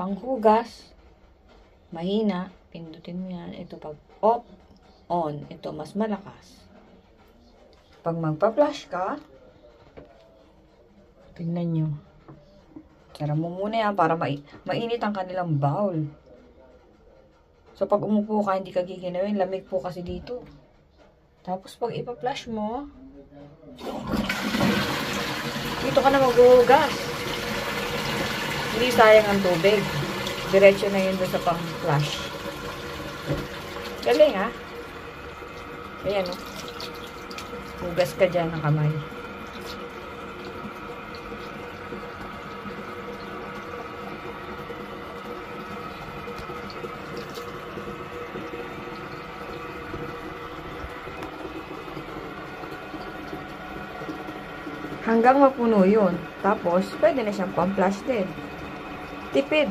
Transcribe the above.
panghugas, mahina, pindutin mo yan. Ito pag off, on. Ito mas malakas. Pag magpa-flush ka, tingnan nyo. Tara mo muna yan para mainit ang kanilang bowl. So, pag umupo ka, hindi ka giginawin. Lamig po kasi dito. Tapos, pag ipa-flush mo, dito ka na maghuhugas. Hindi sayang ang tubig. Diretso na yun doon sa pang-flush. Galing, ha? Ayan, o. Hugas ka dyan ng kamay. Hanggang mapuno yun. Tapos, pwede na siyang pang-flush din. Tipid.